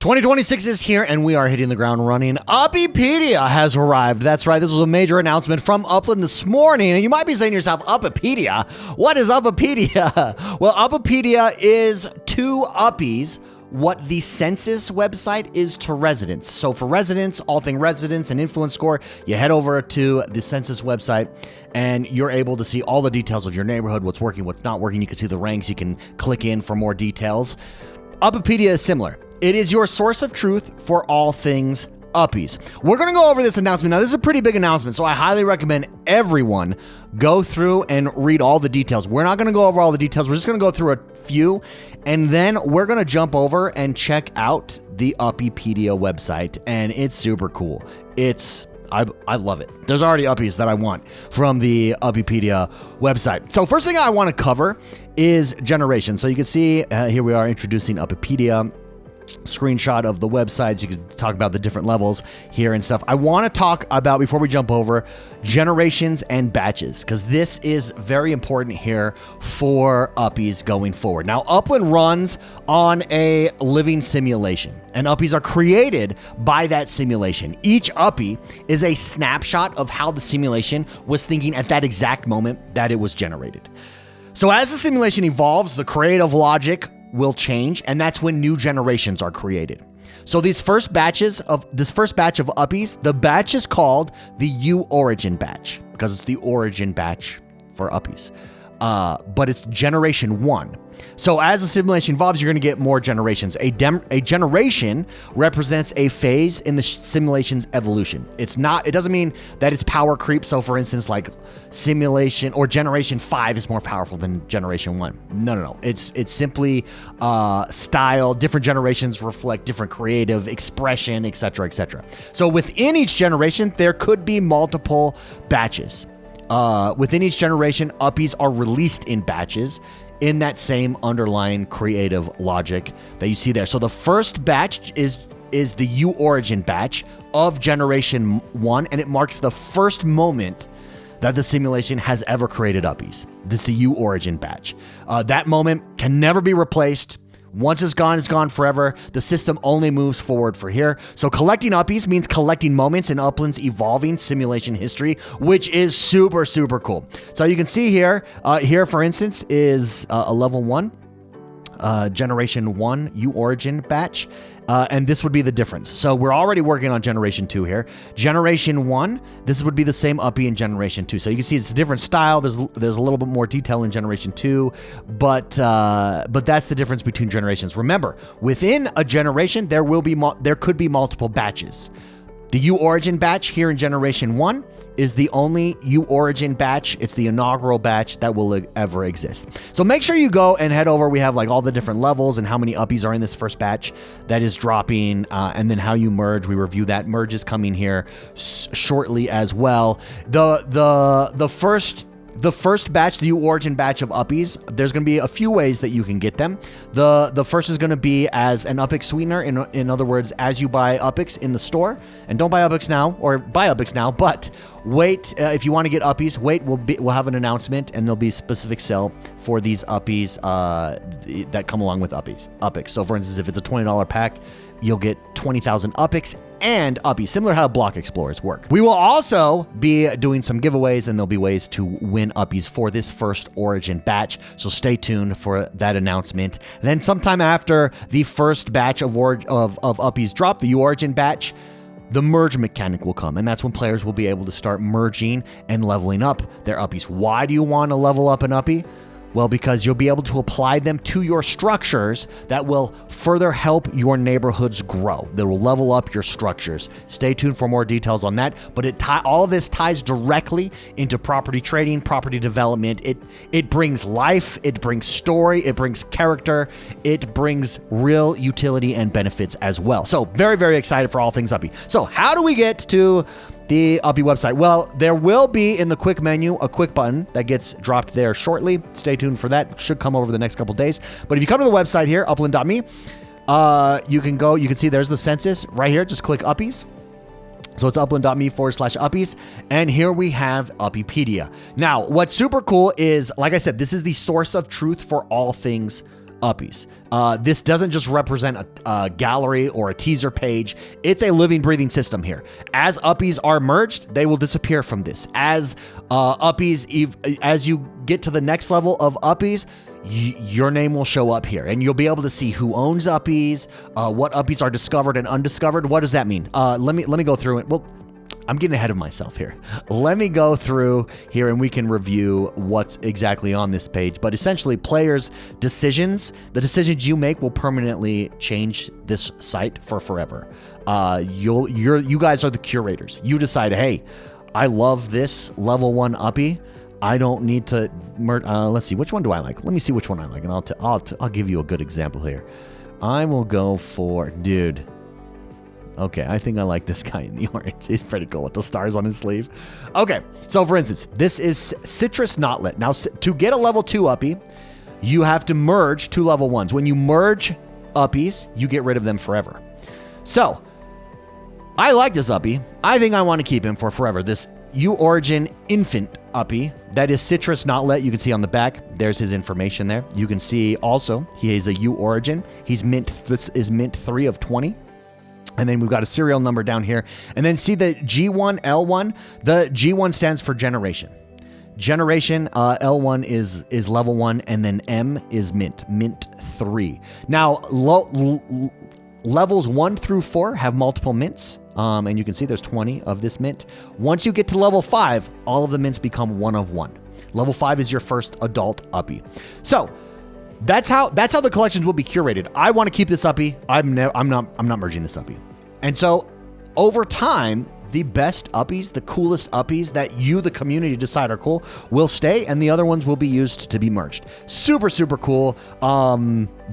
2026 is here and we are hitting the ground running. Uppiepedia has arrived. That's right. This was a major announcement from Upland this morning. And you might be saying to yourself, Uppiepedia? What is Uppiepedia? Well, Uppiepedia is to Uppies what the census website is to residents. So for residents, all thing residents and influence score, you head over to the census website and you're able to see all the details of your neighborhood, what's working, what's not working. You can see the ranks. You can click in for more details. Uppiepedia is similar. It is your source of truth for all things Uppies. We're going to go over this announcement. Now, this is a pretty big announcement, so I highly recommend everyone go through and read all the details. We're not going to go over all the details. We're just going to go through a few, and then we're going to jump over and check out the Uppiepedia website, and it's super cool. I love it. There's already Uppies that I want from the Uppiepedia website. So first thing I want to cover is generation. So you can see here we are introducing Uppiepedia. Screenshot of the websites. You can talk about the different levels here and stuff. I want to talk about, before we jump over, generations and batches, because this is very important here for Uppies going forward. Now, Upland runs on a living simulation, and Uppies are created by that simulation. Each Uppie is a snapshot of how the simulation was thinking at that exact moment that it was generated. So as the simulation evolves, the creative logic will change, and that's when new generations are created. So this first batch of Uppies, the batch is called the UORIGIN batch because it's the origin batch for Uppies. But it's generation 1. So as the simulation evolves, you're going to get more generations. A generation represents a phase in the simulation's evolution. It doesn't mean that it's power creep. So for instance, like simulation or generation 5 is more powerful than generation 1. No. It's simply style. Different generations reflect different creative expression, etc., etc. So within each generation, there could be multiple batches. Within each generation, Uppies are released in batches in that same underlying creative logic that you see there. So the first batch is the UORIGIN batch of generation 1, and it marks the first moment that the simulation has ever created Uppies. This is the UORIGIN batch. That moment can never be replaced. Once it's gone forever. The system only moves forward for here. So collecting Uppies means collecting moments in Upland's evolving simulation history, which is super, super cool. So you can see here, for instance, is a level 1, generation 1 UORIGIN batch. And this would be the difference. So we're already working on generation 2 here. Generation 1, this would be the same Uppie in generation 2. So you can see it's a different style. There's a little bit more detail in generation 2, but that's the difference between generations. Remember, within a generation, there could be multiple batches. The UORIGIN batch here in generation 1 is the only UORIGIN batch. It's the inaugural batch that will ever exist. So make sure you go and head over. We have like all the different levels and how many Uppies are in this first batch that is dropping, and then how you merge. We review that. Merge is coming here shortly as well. The first batch, the UORIGIN batch of Uppies, there's going to be a few ways that you can get them. The first is going to be as an Uppix sweetener. In other words, as you buy Uppix in the store, and don't buy Uppix now, or buy Uppix now, but wait, if you want to get Uppies, wait, we'll have an announcement, and there'll be a specific sale for these Uppies that come along with Uppix. So for instance, if it's a $20 pack, you'll get 20,000 Uppix and Uppies, similar to how Block Explorers work. We will also be doing some giveaways, and there'll be ways to win Uppies for this first Origin batch, so stay tuned for that announcement. Then sometime after the first batch of Uppies drop, the UORIGIN batch, the merge mechanic will come, and that's when players will be able to start merging and leveling up their Uppies. Why do you want to level up an Uppie? Well, because you'll be able to apply them to your structures that will further help your neighborhoods grow. That will level up your structures. Stay tuned for more details on that. But all of this ties directly into property trading, property development. It brings life, it brings story, it brings character, it brings real utility and benefits as well. So very, very excited for all things Uppie. So how do we get to the Uppie website? Well, there will be in the quick menu a quick button that gets dropped there shortly. Stay tuned for that. It should come over the next couple days. But if you come to the website here, upland.me, you can see there's the census right here. Just click Uppies. So it's upland.me/Uppies. And here we have Uppiepedia. Now, what's super cool is, like I said, this is the source of truth for all things Uppies. This doesn't just represent a gallery or a teaser page. It's a living, breathing system here. As Uppies are merged, they will disappear from this. As as you get to the next level of Uppies, your name will show up here, and you'll be able to see who owns Uppies, what Uppies are discovered and undiscovered. What does that mean? Let me go through it. Well, I'm getting ahead of myself here. Let me go through here and we can review what's exactly on this page. But essentially, players' decisions, the decisions you make will permanently change this site for forever. You guys are the curators. You decide, hey, I love this level 1 Uppie. I don't need to. Let's see, which one do I like? Let me see which one I like, and I'll give you a good example here. I will go for, dude. Okay, I think I like this guy in the orange. He's pretty cool with the stars on his sleeve. Okay, so for instance, this is Citrus Knotlet. Now, to get a level 2 Uppie, you have to merge 2 level 1s. When you merge Uppies, you get rid of them forever. So, I like this Uppie. I think I want to keep him for forever. This UORIGIN Infant Uppie. That is Citrus Knotlet. You can see on the back, there's his information there. You can see also, he is a UORIGIN. This is mint 3 of 20. And then we've got a serial number down here. And then see the G1L1. The G1 stands for generation. Generation, L1 is level 1, and then M is mint 3. Now, levels 1 through 4 have multiple mints. And you can see there's 20 of this mint. Once you get to level 5, all of the mints become 1 of 1. Level 5 is your first adult Uppie. So that's how the collections will be curated. I want to keep this Uppie. I'm not merging this Uppie. And so over time, the best Uppies, the coolest Uppies that you, the community, decide are cool will stay, and the other ones will be used to be merged. Super, super cool.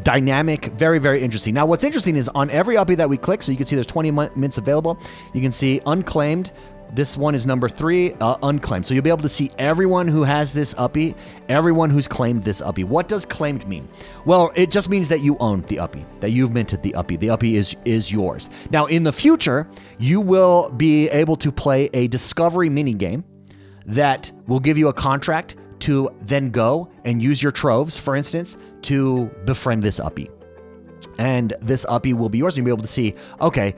Dynamic, very, very interesting. Now, what's interesting is on every Uppie that we click, so you can see there's 20 mints available. You can see unclaimed. This one is number 3, unclaimed. So you'll be able to see everyone who has this Uppie, everyone who's claimed this Uppie. What does claimed mean? Well, it just means that you own the Uppie, that you've minted the Uppie. The Uppie is yours. Now, in the future, you will be able to play a discovery minigame that will give you a contract to then go and use your troves, for instance, to befriend this Uppie. And this Uppie will be yours. You'll be able to see, okay,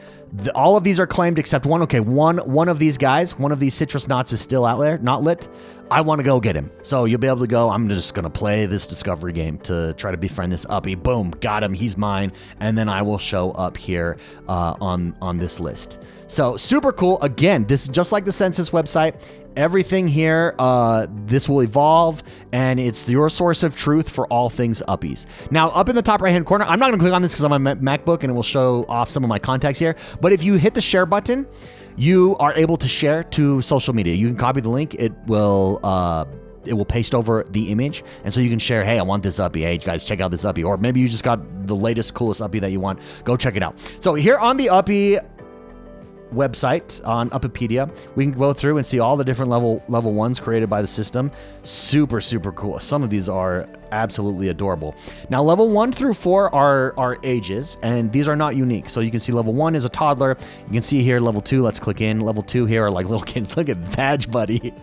all of these are claimed except one. Okay, one of these guys, one of these citrus knots is still out there, not lit. I want to go get him. So you'll be able to go, I'm just going to play this discovery game to try to befriend this Uppie. Boom, got him, he's mine. And then I will show up here on this list. So super cool. Again, this is just like the census website. Everything here, this will evolve, and it's your source of truth for all things Uppies. Now, up in the top right-hand corner, I'm not going to click on this because I'm on my MacBook, and it will show off some of my contacts here. But if you hit the share button, you are able to share to social media. You can copy the link. It will paste over the image, and so you can share, hey, I want this Uppie. Hey, guys, check out this Uppie. Or maybe you just got the latest, coolest Uppie that you want. Go check it out. So here on the Uppie website on Uppiepedia, we can go through and see all the different level 1s created by the system. Super, super cool. Some of these are absolutely adorable. Now, level 1 through 4 are ages, and these are not unique. So you can see level 1 is a toddler. You can see here level 2. Let's click in. Level 2 here are like little kids. Look at Badge Buddy.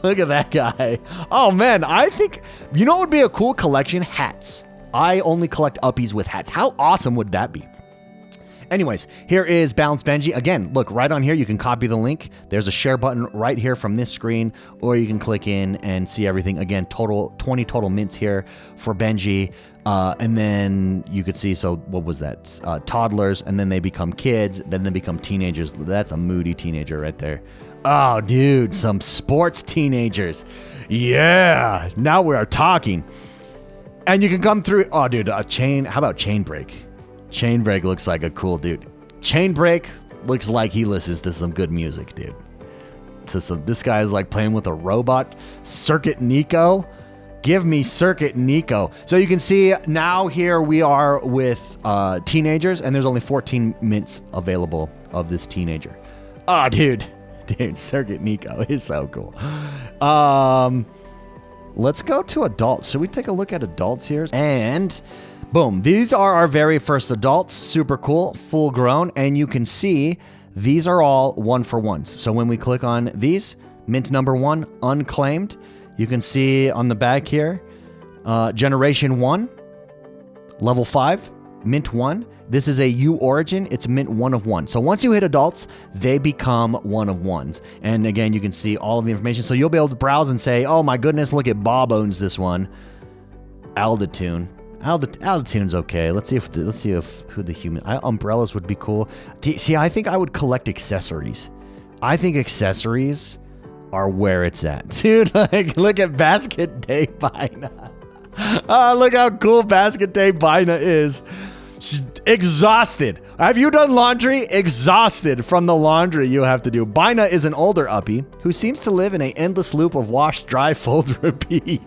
Look at that guy. Oh man, I think, you know what would be a cool collection? Hats. I only collect Uppies with hats. How awesome would that be? Anyways, here is Balance Benji. Again, look, right on here, you can copy the link. There's a share button right here from this screen, or you can click in and see everything. Again, 20 total mints here for Benji. And then you could see, so what was that? Toddlers, and then they become kids, then they become teenagers. That's a moody teenager right there. Oh, dude, some sports teenagers. Yeah, now we are talking. And you can come through, oh, dude, how about Chain Break? Chain Break looks like a cool dude. Chain Break looks like he listens to some good music, dude. This guy is like playing with a robot. Circuit Nico. Give me Circuit Nico. So you can see now here we are with teenagers, and there's only 14 mints available of this teenager. Oh, dude, Circuit Nico is so cool. Let's go to adults. Should we take a look at adults here? And boom, these are our very first adults. Super cool, full grown. And you can see these are all 1-for-1s. So when we click on these, mint number 1, unclaimed. You can see on the back here, generation 1, Level 5, mint 1. This is a U origin. It's mint 1 of 1. So once you hit adults, they become 1 of 1s. And again, you can see all of the information. So you'll be able to browse and say, oh my goodness, look at Bob owns this one. Altitude. Altitude's okay. Let's see if who the human umbrellas would be cool. See, I think I would collect accessories. I think accessories are where it's at. Dude, like, look at Basket Day Bina. Look how cool Basket Day Bina is. She's exhausted. Have you done laundry? Exhausted from the laundry you have to do. Bina is an older uppie who seems to live in an endless loop of wash, dry, fold, repeat.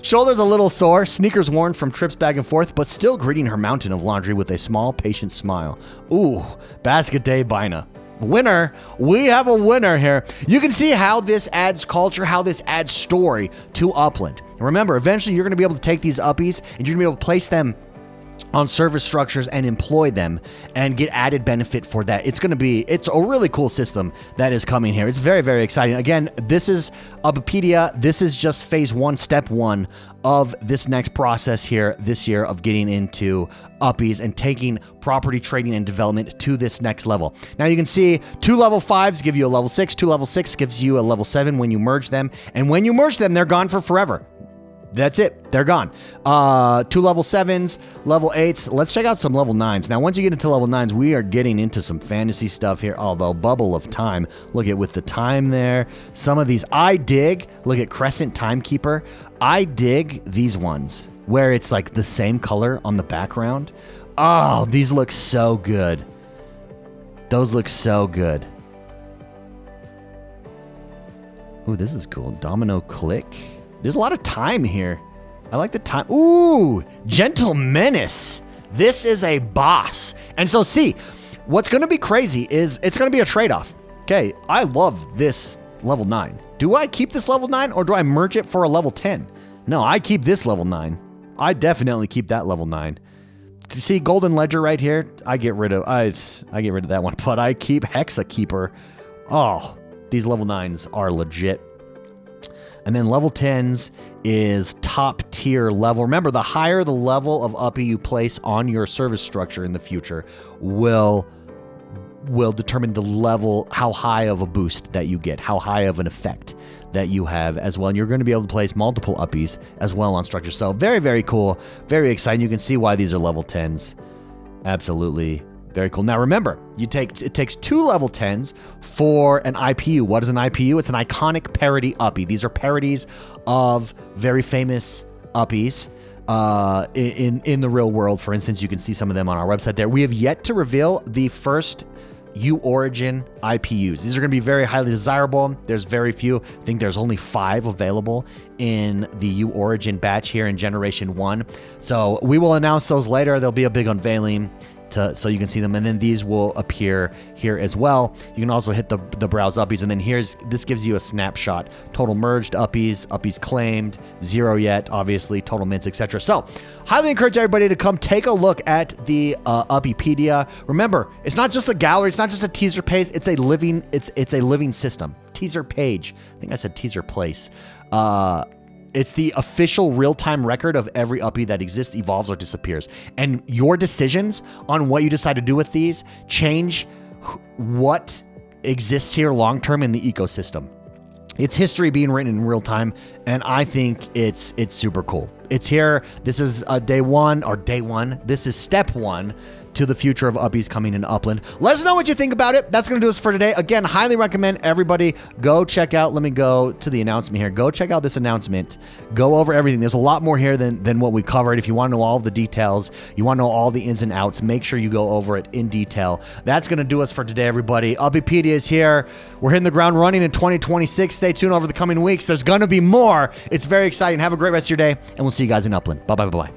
Shoulders a little sore, sneakers worn from trips back and forth, but still greeting her mountain of laundry with a small, patient smile. Ooh, Basket Day Bina. Winner. We have a winner here. You can see how this adds culture, how this adds story to Upland. Remember, eventually you're going to be able to take these uppies and you're going to be able to place them on service structures and employ them and get added benefit for that. It's a really cool system that is coming here. It's very, very exciting. Again, this is Uppiepedia. This is just phase 1, step 1 of this next process here this year of getting into uppies and taking property trading and development to this next level. Now you can see 2 level 5s give you a level 6, 2 level 6 gives you a level 7 when you merge them. And when you merge them, they're gone for forever. That's it. They're gone. 2 level 7s, level 8s. Let's check out some level 9s. Now, once you get into level 9s, we are getting into some fantasy stuff here. Although, bubble of time. Look at with the time there. Some of these I dig. Look at Crescent Timekeeper. I dig these ones where it's like the same color on the background. Oh, these look so good. Those look so good. Ooh, this is cool. Domino Click. There's a lot of time here. I like the time. Ooh, Gentle Menace. This is a boss. And so see, what's going to be crazy is it's going to be a trade-off. Okay, I love this level 9. Do I keep this level 9 or do I merge it for a level 10? No, I keep this level 9. I definitely keep that level 9. See, Golden Ledger right here, I get rid of that one, but I keep Hexa Keeper. Oh, these level 9s are legit. And then level 10s is top tier level. Remember, the higher the level of uppie you place on your service structure in the future will determine the level, how high of a boost that you get, how high of an effect that you have as well. And you're going to be able to place multiple uppies as well on structure. So very, very cool. Very exciting. You can see why these are level 10s. Absolutely. Very cool. Now remember, it takes 2 level 10s for an IPU. What is an IPU? It's an iconic parody uppie. These are parodies of very famous uppies in the real world. For instance, you can see some of them on our website there. We have yet to reveal the first UORIGIN IPUs. These are going to be very highly desirable. There's very few. I think there's only 5 available in the UORIGIN batch here in Generation 1. So we will announce those later. There'll be a big unveiling so you can see them, and then these will appear here as well. You can also hit the browse uppies, and then this gives you a snapshot. Total merged uppies claimed, 0 yet, obviously, total mints, etc. So highly encourage everybody to come take a look at the Uppiepedia. Remember, it's not just a gallery, it's not just a teaser page, it's a living system. Teaser page. I think I said teaser place. It's the official real-time record of every uppie that exists, evolves, or disappears. And your decisions on what you decide to do with these change what exists here long-term in the ecosystem. It's history being written in real time, and I think it's super cool. It's here. This is day one. This is step 1 to the future of uppies coming in Upland. Let us know what you think about it. That's going to do us for today. Again, highly recommend everybody go check out. Let me go to the announcement here. Go check out this announcement. Go over everything. There's a lot more here than what we covered. If you want to know all the details, you want to know all the ins and outs, make sure you go over it in detail. That's going to do us for today, everybody. Uppiepedia is here. We're hitting the ground running in 2026. Stay tuned over the coming weeks. There's going to be more. It's very exciting. Have a great rest of your day, and we'll see you guys in Upland. Bye-bye.